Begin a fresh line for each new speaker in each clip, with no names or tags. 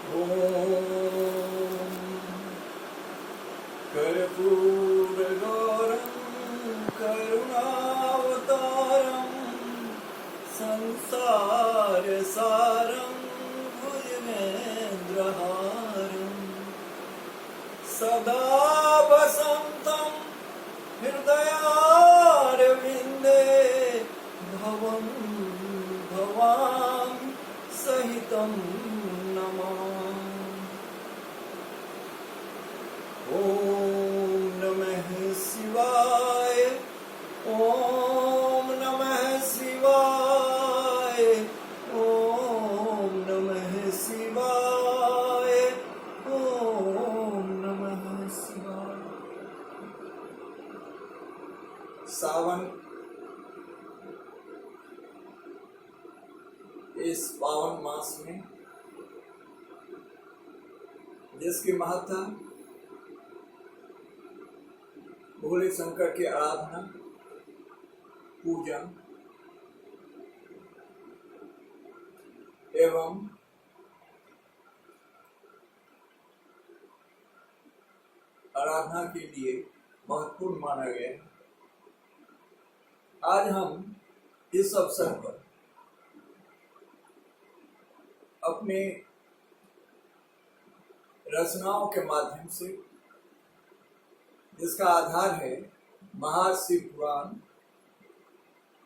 ॐ कर्पूरगौरं करुणावतारं संसारसारं भुजगेन्द्रहारं सदा वसन्तं हृदयारविन्दे भवं भवामि सहितं नमामि। ॐ नमः शिवाय। ॐ नमः शिवाय। ॐ नमः शिवाय। ॐ नमः शिवाय। सावन इस पावन मास में जिसकी महत्ता भोले शंकर की आराधना, पूजा एवं आराधना के लिए महत्वपूर्ण माना गया है। आज हम इस अवसर पर अपने रचनाओं के माध्यम से, जिसका आधार है महाशिव पुराण,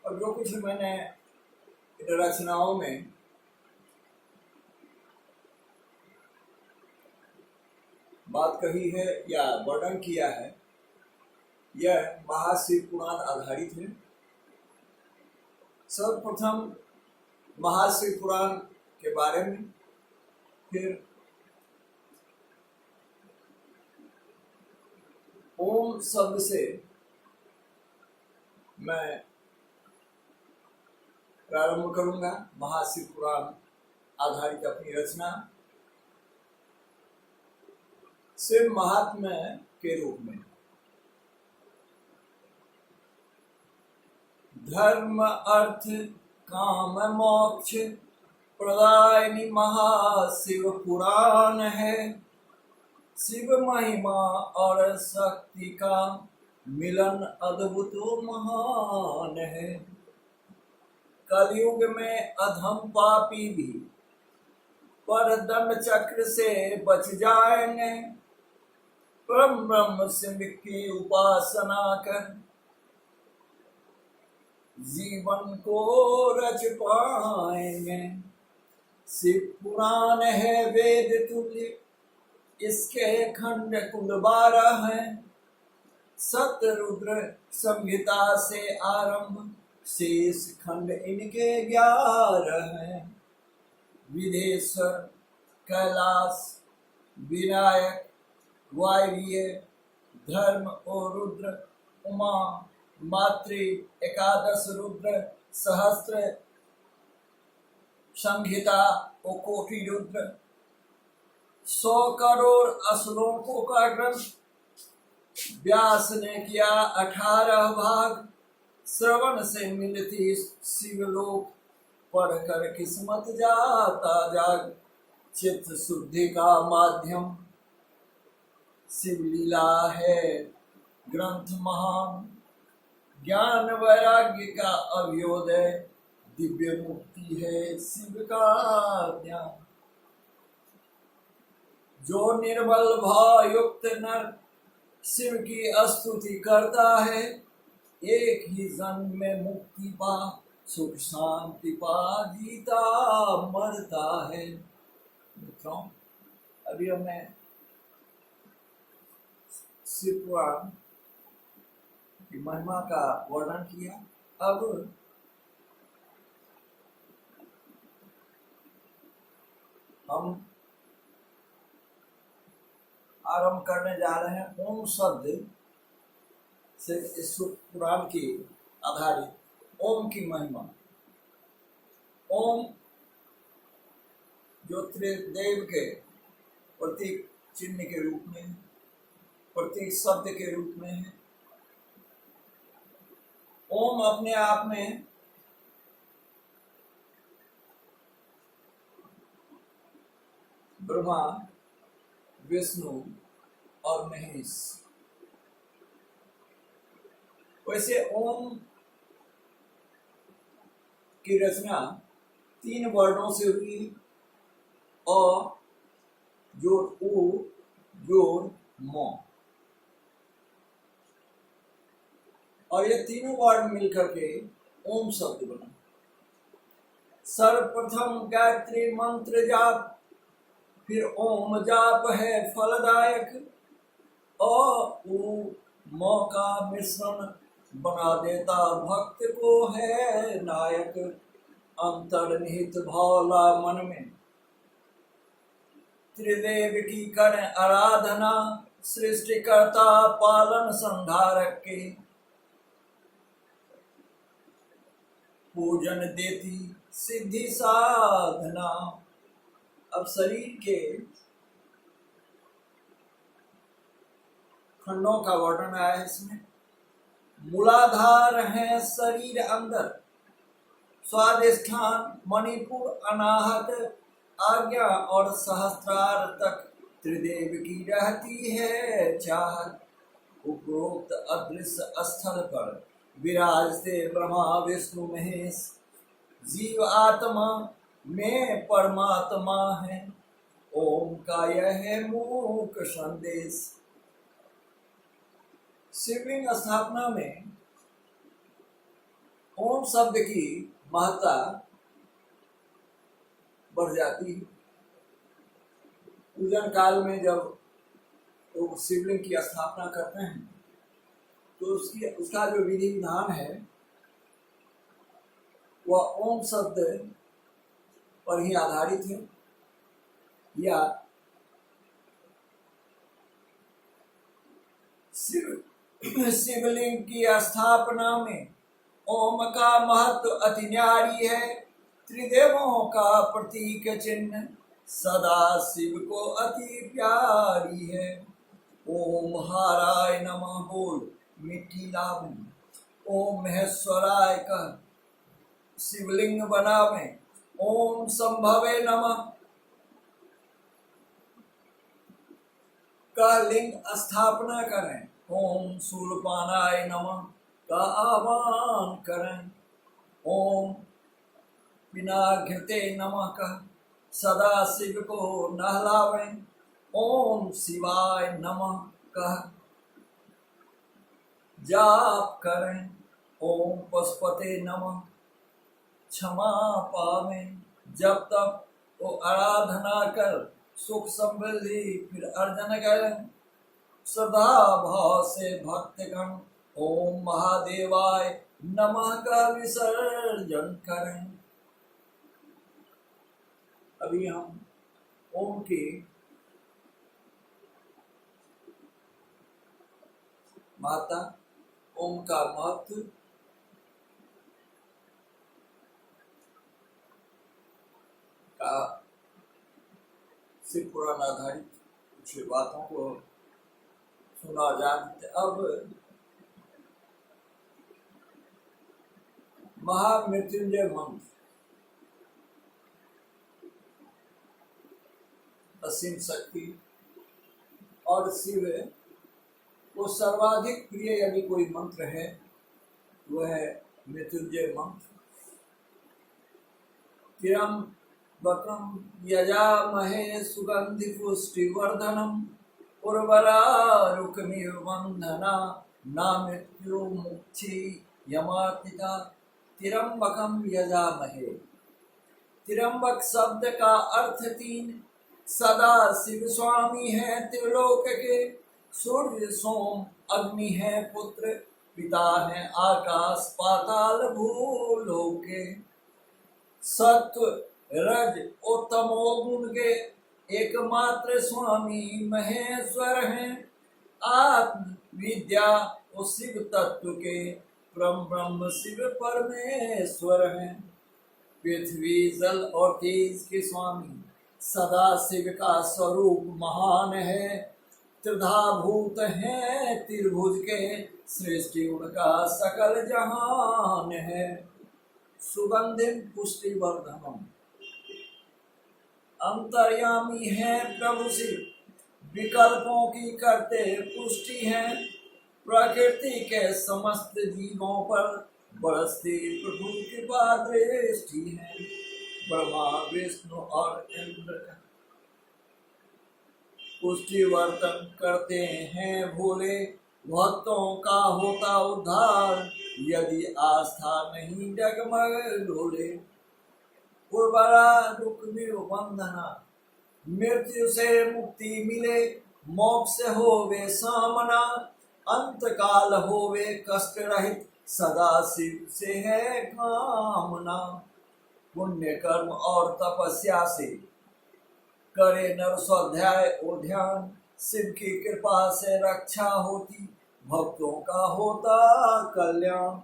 और जो कुछ मैंने इन रचनाओं में बात कही है या वर्णन किया है, यह महाशिव पुराण आधारित है। सर्वप्रथम महाशिव पुराण के बारे में, फिर ओम शब्द से मैं प्रारंभ करूंगा महाशिव पुराण आधारित अपनी रचना। शिव महात्म्य के रूप में धर्म अर्थ काम मोक्ष प्रदायिनी महाशिव पुराण है। शिव महिमा और शक्ति का मिलन अद्भुत महान है। कलयुग में अधम पापी भी पर दंड चक्र से बच जाएंगे। परम ब्रह्म शिव की उपासना कर जीवन को रच पाएंगे। शिव पुराण है वेद तुल्य, इसके खंड कुल 12 हैं। सतरुद्र संहिता से आरंभ, शेष खंड इनके 11 हैं। विदेश्वर, कैलाश, विनायक, वायव्य, धर्म और रुद्र, उमा, मातृ, एकादश रुद्र, सहस्त्र संहिता और कोटि रुद्र, 100 करोड़ श्लोकों का ग्रंथ। व्यास ने किया 18 भाग। श्रवण से मिलती शिवलोक, पढ़कर किस्मत जाता जाग। चित्त शुद्धि का माध्यम शिवलीला है ग्रंथ महान। ज्ञान वैराग्य का अभ्योदय, दिव्य मुक्ति है शिव का ज्ञान। जो निर्मल भाव युक्त नर शिव की स्तुति करता है, एक ही जन्म में मुक्ति पा सुख शांति पा जीता मरता है। मित्रों, अभी हमने शिव पुराण की महिमा का वर्णन किया। अब हम आरंभ करने जा रहे हैं ओम शब्द से इस पुराण की आधारित ओम की महिमा। ओम जो त्रिदेव के प्रतीक चिन्ह के रूप में, प्रतीक शब्द के रूप में है। ओम अपने आप में ब्रह्मा, विष्णु और महेश। वैसे ओम की रचना 3 वर्णों से हुई। अ जोड़ उ जोड़ म, और ये तीनों वर्ण मिलकर के ओम शब्द बना। सर्वप्रथम गायत्री मंत्र जाप, फिर ओम जाप है फलदायक। अ उ म का मिश्रण बना देता भक्त को है नायक। अंतर्निहित भावला मन में, त्रिदेव की कर आराधना, सृष्टिकर्ता पालन संधारक के। पूजन देती सिद्धि साधना। अब शरीर के खंडों का वर्णन आया है इसमें। मूलाधार है शरीर अंदर, स्वादिष्ठान मणिपुर अनाहत, आज्ञा और सहस्त्रार तक त्रिदेव की रहती है चाहत। उपरोक्त अदृश्य स्थल पर विराजते ब्रह्मा विष्णु महेश। जीव आत्मा में परमात्मा है, ओम का यह मूक संदेश। शिवलिंग स्थापना में ओम शब्द की महत्ता बढ़ जाती है। पूजन काल में जब तो शिवलिंग की स्थापना करते हैं तो उसका जो विधि विधान है वह ओम शब्द पर ही आधारित है। या शिवलिंग की स्थापना में ओम का महत्व अति न्यारी है। त्रिदेवों का प्रतीक चिन्ह सदा शिव को अति प्यारी है। ओम हाराय नमः बोल मिट्टी लावे, ओम महेश्वराय का शिवलिंग बनावे। ओम संभवे नमः का लिंग स्थापना करें। ओम शूलपानाय नमः का आह्वान करें। ओम विनाघृते नमः का सदा शिव को नहलावें। ओम शिवाय नमः का जाप करें। ओम पशुपते नमः क्षमा पावें। जब तक वो आराधना कर सुख समृद्धि फिर अर्जन करें। श्रद्धा भाव से भक्तगण ओम महादेवाय नमः का विसर्जन करें। अभी हम ओम की माता, ओम का महत्व का से पुराण आधारित कुछ बातों को सुना जानते। अब महामृत्युंजय मंत्र, असीम शक्ति और शिव को सर्वाधिक प्रिय यदि कोई मंत्र है वह है मृत्युंजय मंत्र। त्र्यंबकं यजामहे सुगंधि पुष्टिवर्धनम उर्वरारुकमिव बंधना नामृत्युमुक्षी यमातिता। त्र्यंबकं यजामहे, त्र्यंबक शब्द का अर्थ 3। सदा शिव स्वामी है त्रिलोक के। सूर्य सोम अग्नि है पुत्र, पिता है आकाश पाताल भूलोके। सत्व रज और तमोगुण के एकमात्र स्वामी महेश्वर हैं। आत्म विद्या और शिव तत्व के परम ब्रह्म शिव परमेश्वर हैं। पृथ्वी जल और तेज के स्वामी सदा शिव का स्वरूप महान है। त्रिधाभूत हैं त्रिभुज के, सृष्टि उनका सकल जहान है। सुगंधिम पुष्टिवर्धनम, अंतर्यामी है प्रभु शिव, विकल्पों की करते पुष्टि है, प्रकृति के समस्त जीवों पर बरसती प्रभु कृपा दृष्टि है। ब्रह्मा विष्णु और इंद्र का पुष्टि वर्तन करते हैं भोले, भक्तों का होता उद्धार, यदि आस्था नहीं डगमग डोले। उर्वरा दुख बंधना, मृत्यु से मुक्ति मिले, मोक्ष होवे सामना, अंत काल होवे कष्ट रहित, सदा शिव से है कामना। पुण्य कर्म और तपस्या से करे नर स्वाध्याय ओ ध्यान, शिव की कृपा से रक्षा होती, भक्तों का होता कल्याण।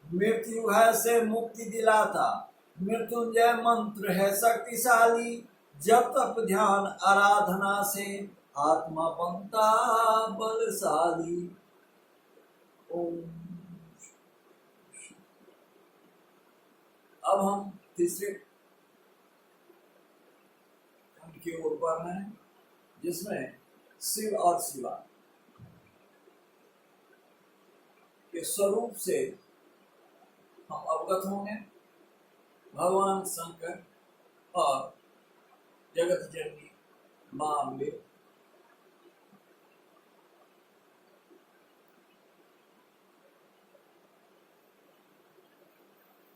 मृत्यु है से मुक्ति दिलाता, मृत्युंजय मंत्र है शक्तिशाली, जब तप ध्यान आराधना से आत्मा बनता बलशाली। ओम। अब हम तीसरे खंड की ओर बढ़ रहे हैं, जिसमें शिव और शिवा के स्वरूप से हम अवगत होंगे। भगवान शंकर और जगत जननी मां अम्बे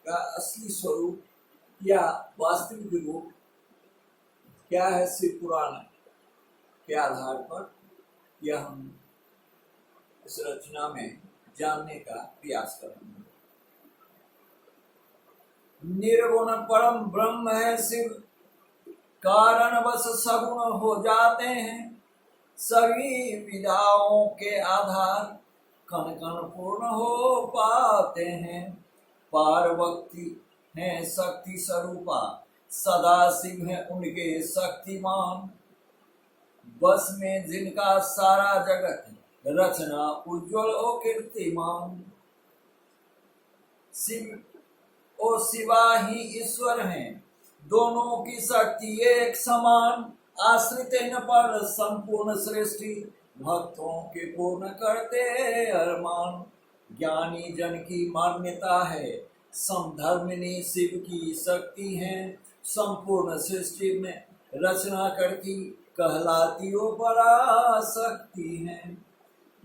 का असली स्वरूप या वास्तविक रूप क्या है, शिव पुराण के आधार पर यह हम इस रचना में जानने का प्रयास करेंगे। निर्गुण परम ब्रह्म है शिव, कारण बस सगुण हो जाते हैं, सभी विधाओं के आधार कण कण पूर्ण हो पाते हैं। पार्वती है शक्ति स्वरूपा, सदा शिव है उनके शक्तिमान, बस में जिनका सारा जगत, रचना उज्ज्वल और कीर्तिमान। शिव और शिवा ही ईश्वर हैं, दोनों की शक्ति एक समान, आश्रित न पर संपूर्ण सृष्टि, भक्तों के पूर्ण करते अरमान। ज्ञानी जन की मान्यता है, समधर्मिणी शिव की शक्ति है, संपूर्ण सृष्टि में रचना करती, कहलाती वो पराशक्ति है।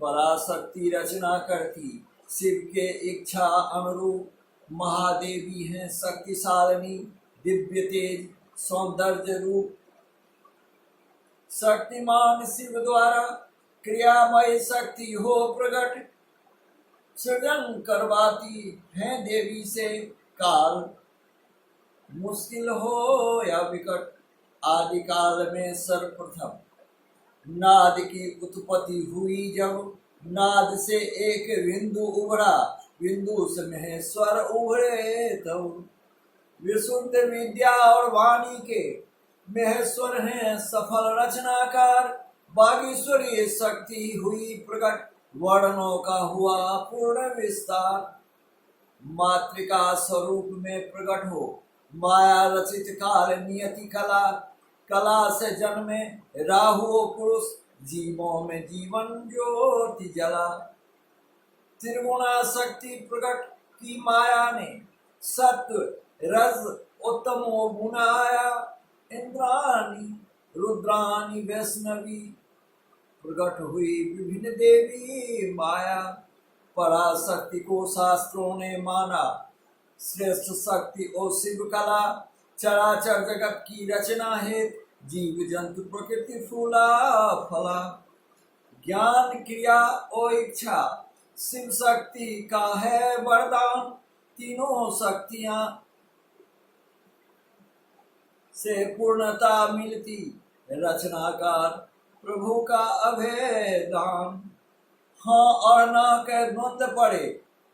पराशक्ति रचना करती, शिव के इच्छा अनुरूप, महादेवी हैं शक्तिशालिनी, दिव्य तेज सौंदर्य रूप। शक्तिमान शिव द्वारा क्रियामय शक्ति हो प्रकट, सृजन करवाती है देवी से काल, मुश्किल हो या विकट। आदि काल में सर्वप्रथम नाद की उत्पत्ति हुई, जब नाद से एक बिंदु उभरा, बिंदु से महेश्वर उभरे तब। विशुद्ध विद्या और वाणी के महेश्वर हैं सफल रचनाकार, बागेश्वरी शक्ति हुई प्रकट, वर्णों का हुआ पूर्ण विस्तार। मातृका स्वरूप में प्रकट हो, माया रचित काल नियति कला, कला से जन्मे राहु पुरुष, जीवों में जीवन ज्योति जला। त्रिगुणा शक्ति प्रकट की माया ने, सत्व रज उत्तमो गुण आया, इंद्राणी रुद्राणी वैष्णवी, प्रकट हुई विभिन्न देवी माया। पराशक्ति को शास्त्रों ने माना, श्रेष्ठ शक्ति और शिव कला, चराचर जगत की रचना है, जीव जंतु प्रकृति फूला फला। ज्ञान क्रिया और इच्छा शिव शक्ति का है वरदान, तीनों शक्तियां से पूर्णता मिलती, रचनाकार प्रभु का अभय दान। हाँ और ना के द्वंद्व पड़े,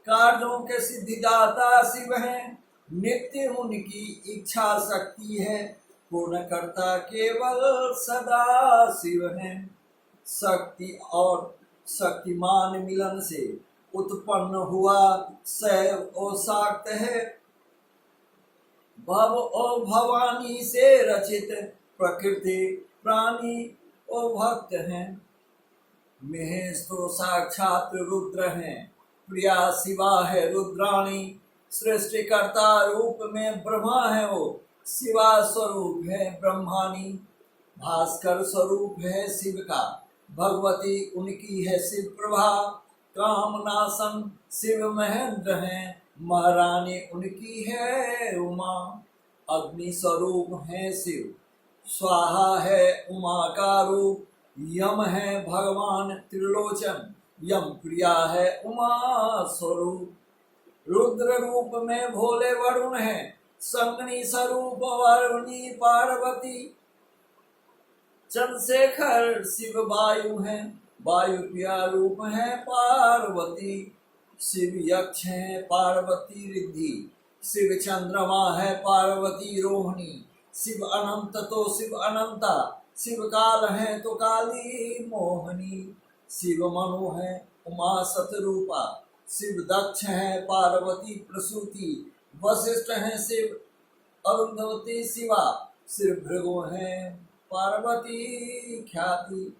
कार्यों के सिद्धिदाता शिव हैं, नित्य उनकी इच्छा शक्ति है, पूर्ण करता केवल सदा शिव हैं। शक्ति और शक्तिमान मिलन से उत्पन्न हुआ शैव और शाक्त है, भव और भवानी से रचित प्रकृति प्राणी और भक्त हैं। महेश तो साक्षात रुद्र हैं, प्रिया शिवा है रुद्राणी। सृष्टिकर्ता रूप में ब्रह्मा है वो, शिवा स्वरूप है ब्रह्मानी। भास्कर स्वरूप है शिव का, भगवती उनकी है शिव प्रभा। कामनासन शिव महेंद्र हैं, महारानी उनकी है उमा। अग्नि स्वरूप है शिव, स्वाहा है उमा का रूप। यम है भगवान त्रिलोचन, यम प्रिया है उमा स्वरूप। रुद्र रूप में भोले वरुण है, संगनी स्वरूप वरुणी पार्वती। चंद्रशेखर शिव वायु है, वायु प्रिया रूप है पार्वती। शिव यक्ष है पार्वती रिद्धि, शिव चंद्रमा है पार्वती रोहिणी। शिव अनंत तो शिव अनंता, शिव काल है तो काली मोहनी। शिव मनु है उमा सतरूपा, शिव दक्ष है पार्वती प्रसूति। वशिष्ठ है शिव अरुंधवती शिवा, शिव भृगु है पार्वती ख्याति।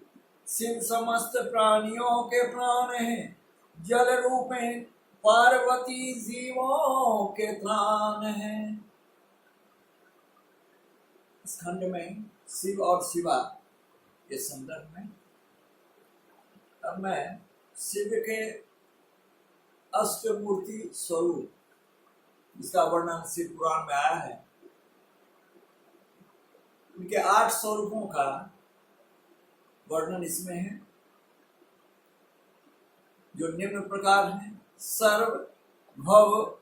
शिव समस्त प्राणियों के प्राण हैं, जल रूप हैं पार्वती जीवों के त्राण हैं। इस खंड में शिव और शिवा के संदर्भ में अब मैं शिव के अष्टमूर्ति स्वरूप, जिसका वर्णन शिव पुराण में आया है, उनके 8 स्वरूपों का वर्णन इसमें है, जो निम्न प्रकार है। सर्व, भव,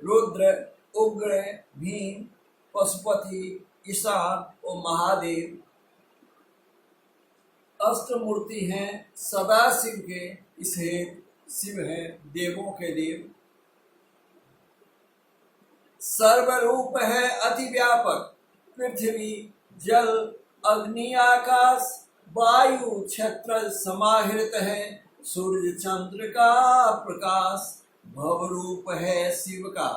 रुद्र, उग्र, भीम, पशुपति, ईशान और महादेव। अष्टमूर्ति हैं सदा शिव के, इस हेतु शिव है देवों के देव। सर्वरूप है अति व्यापक, पृथ्वी, जल, अग्नि, आकाश, वायु, छत्र समाहृत है। सूर्य चंद्र का प्रकाश भव रूप है शिव का,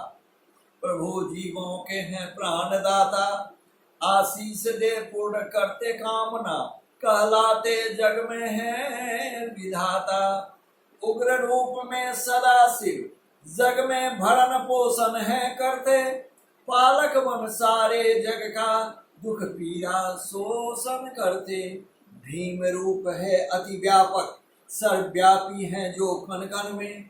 प्रभु जीवों के हैं प्राणदाता। आशीष दे पूर्ण करते कामना, कहलाते जग में है विधाता। उग्र रूप में सदा शिव, जग में भरण पोषण है करते। पालक बन सारे जग का, दुख पीड़ा शोषण करते। भीम रूप है अति व्यापक, सर्वव्यापी है जो कण कण में।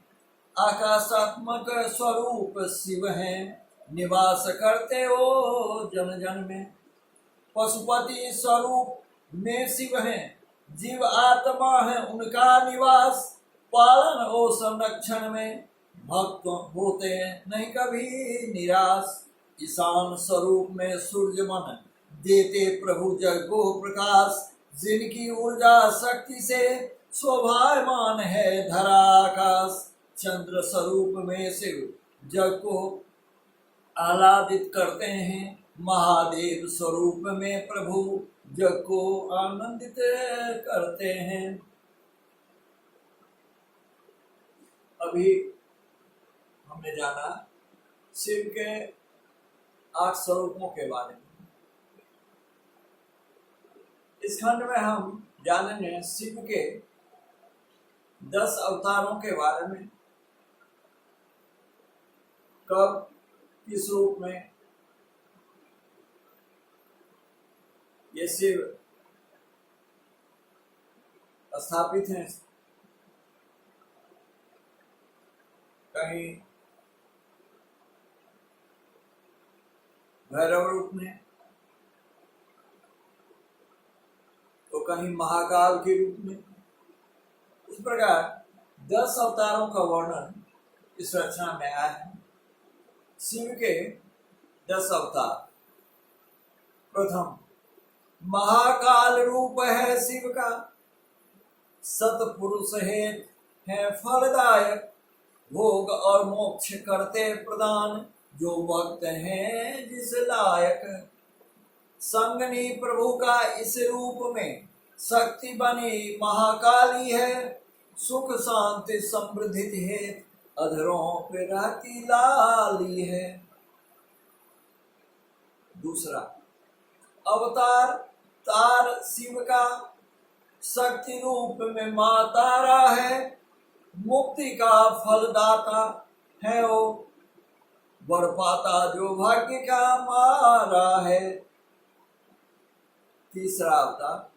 आकाशात्मक स्वरूप शिव है, निवास करते हो जन जन में। पशुपति स्वरूप में शिव है, जीव आत्मा है उनका निवास। पालन और संरक्षण में भक्त होते हैं नहीं कभी निराश। ईशान स्वरूप में सूर्य मन, देते प्रभु जग को प्रकाश। जिनकी ऊर्जा शक्ति से शोभायमान है धरा आकाश। चंद्र स्वरूप में शिव जग को आह्लादित करते हैं। महादेव स्वरूप में प्रभु जग को आनंदित करते हैं। अभी हमने जाना शिव के 8 स्वरूपों के बारे में। इस खंड में हम जानेंगे शिव के 10 अवतारों के बारे में। कब, किस रूप में ये शिव स्थापित हैं। कहीं भैरव रूप में, तो कहीं महाकाल के रूप में। इस प्रकार 10 अवतारों का वर्णन इस रचना में आया है। शिव के 10 अवतार। प्रथम, महाकाल रूप है शिव का, सतपुरुष है फलदायक। भोग और मोक्ष करते प्रदान, जो भक्त हैं जिस लायक। संगनी प्रभु का इस रूप में, शक्ति बनी महाकाली है। सुख शांति समृद्धि है, अधरों पे रहती लाली है। दूसरा, अवतार तार शिव का, शक्ति रूप में माँ तारा है, मुक्ति का फलदाता है वो, वर पाता जो भाग्य का मारा है। तीसरा अवतार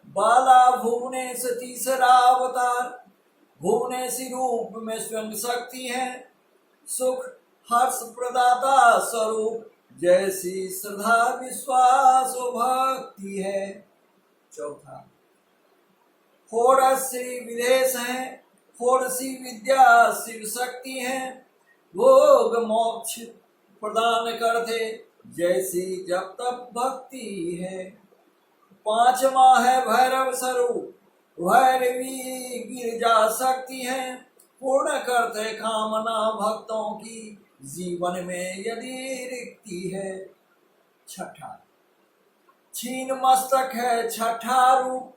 बाला भुवनेश, तीसरा अवतार भुवनेशी रूप में स्वयं शक्ति है, सुख हर्ष प्रदाता स्वरूप, जैसी श्रद्धा विश्वास भक्ति है। चौथा षोडशी विदेश है, षोडशी विद्या शिव शक्ति है, भोग मोक्ष प्रदान करते, जैसी जब तक भक्ति है। पांचवा है भैरव स्वरूप, भैरवी गिरजा शक्ति है, पूर्ण करते कामना भक्तों की, जीवन में यदि रिक्ति है। छठा छीन मस्तक है, छठा रूप,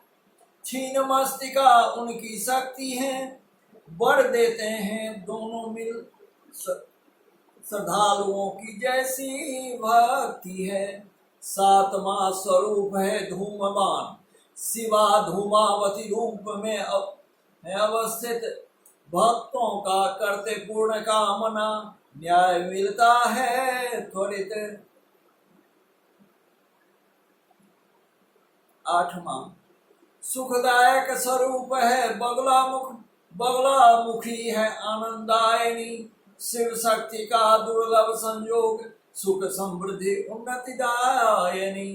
छीन मस्तिका उनकी शक्ति है, वर देते हैं दोनों मिल, श्रद्धालुओं की जैसी भक्ति है। सातवां स्वरूप है धूमवान, शिवा धूमावती रूप में अवस्थित, भक्तों का करते पूर्ण कामना, न्याय मिलता है त्वरित। आठवां सुखदायक स्वरूप है बगला मुखी है, आनंदायनी, शिव शक्ति का दुर्लभ संयोग, सुख समृद्धि उन्नति दायनी।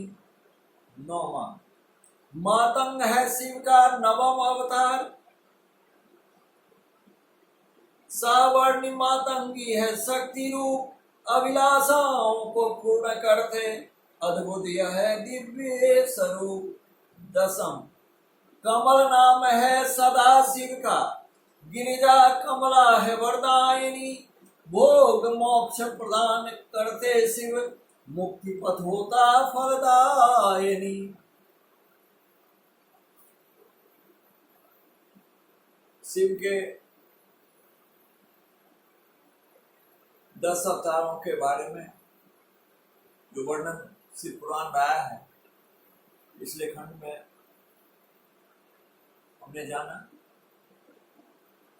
नौवां मातंग है शिव का नवम अवतार, सावर्णी मातंगी है शक्ति रूप, अभिलाषाओं को पूर्ण करते, अद्भुत यह है दिव्य स्वरूप। दसम कमल नाम है सदा शिव का, गिरिजा कमला है वरदायिनी, भोग मोक्ष प्रदान करते शिव, मुक्ति पथ होता फलदायिनी। शिव के 10 अवतारों के बारे में जो वर्णन शिव पुराण में आया है, पिछले खंड में हमने जाना।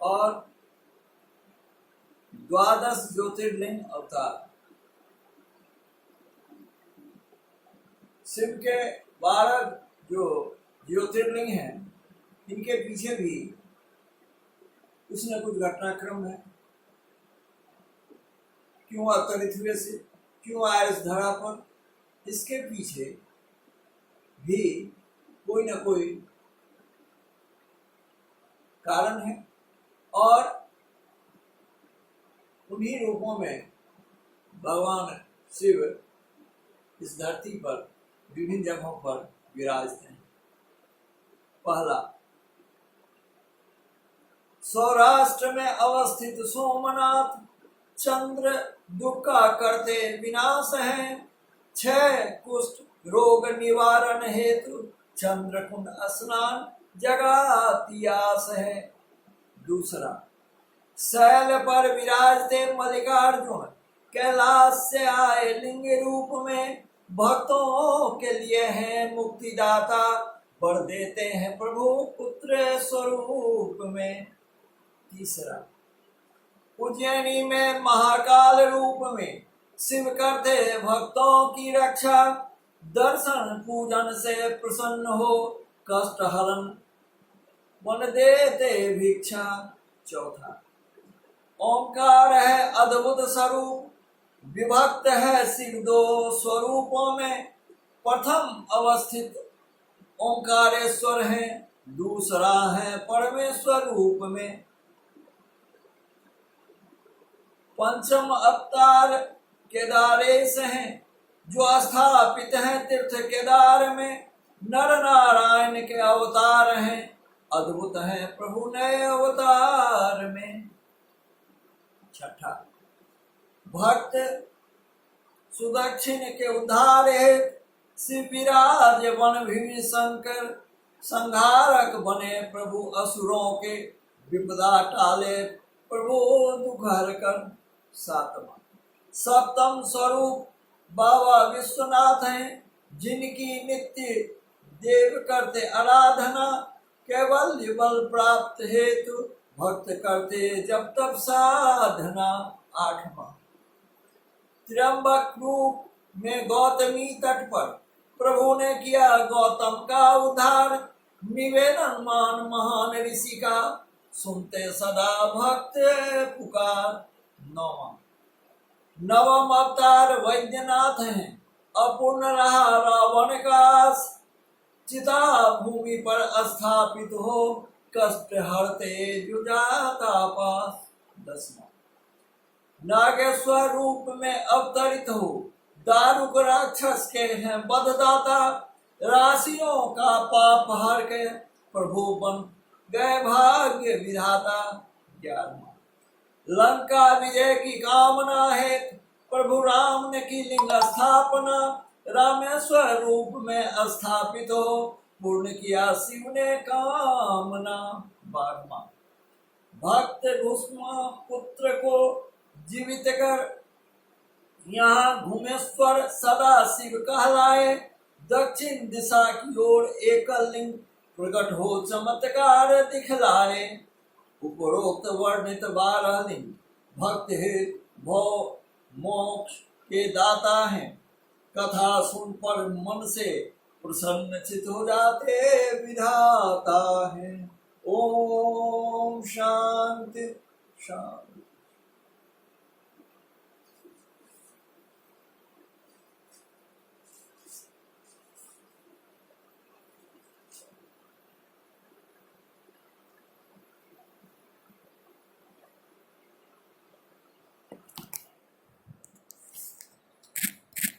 और 12 ज्योतिर्लिंग अवतार, शिव के 12 जो ज्योतिर्लिंग हैं, इनके पीछे भी कुछ न कुछ घटनाक्रम है। क्यों अवतरित हुए शिव, क्यों आए इस धरा पर, इसके पीछे भी कोई न कोई कारण है। और उन्हीं रूपों में भगवान शिव इस धरती पर विभिन्न जगहों पर विराजते हैं। पहला सौराष्ट्र में अवस्थित सोमनाथ, चंद्र दुख का करते विनाश है, 6 कुष्ठ रोग निवारण हेतु, चंद्रकुंड स्नान जगातियास है। दूसरा शैल पर विराजते मल्लिकार्जुन, कैलाश से आए लिंग रूप में, भक्तों के लिए हैं मुक्तिदाता, वर देते हैं प्रभु पुत्र स्वरूप में। तीसरा उज्जैनी में महाकाल रूप में शिव करते भक्तों की रक्षा, दर्शन पूजन से प्रसन्न हो, कष्ट हरण मन देते भिक्षा। चौथा ओंकार है अद्भुत स्वरूप, विभक्त है शिव 2 स्वरूपों में, प्रथम अवस्थित ओंकारेश्वर है, दूसरा है परमेश्वर रूप में। पंचम अवतार केदारेश हैं, जो स्थापित हैं तीर्थ केदार में, नर नारायण के अवतार हैं, अद्भुत है प्रभु नए अवतार में। छठा भक्त सुदक्षिण के उद्धार हेतु शिव विराज वन भीम शंकर, संहारक बने प्रभु असुरों के, विपदा टाले प्रभु दुख हर कर। सातवां सप्तम स्वरूप बाबा विश्वनाथ हैं जिनकी नित्य देव करते आराधना, केवल बल प्राप्त हेतु भक्त करते जब तब साधना। 8वां, त्र्यंबक रूप में गौतमी तट पर प्रभु ने किया गौतम का उद्धार, निवेदन मान महान ऋषि का सुनते सदा भक्त पुकार। 9वां, नवम अवतार वैद्यनाथ हैं, अपूर्ण रहा रावण का चिता भूमि पर स्थापित हो, कष्ट हरते जुजाता पास। 10वां, नागेश्वर रूप में अवतरित हो, दारुक राक्षस के हैं बधदाता, राशियों का पाप हर के प्रभु बन गए भाग्य विधाता। 11वां, लंका विजय की कामना है प्रभु राम ने की लिंग स्थापना, रामेश्वर रूप में स्थापित हो, पूर्ण किया शिव ने कामना। 12वां, भक्त भूष्म पुत्र को जीवित कर यहाँ घुमेश्वर सदा शिव कहलाए, दक्षिण दिशा की ओर एकल लिंग प्रकट हो चमत्कार दिखलाए। उपरोक्त वर्णित 12 लिंग भक्त हित भव मोक्ष के दाता हैं, कथा सुन पर मन से प्रसन्न चित हो जाते विधाता है। ओम शांति शांति।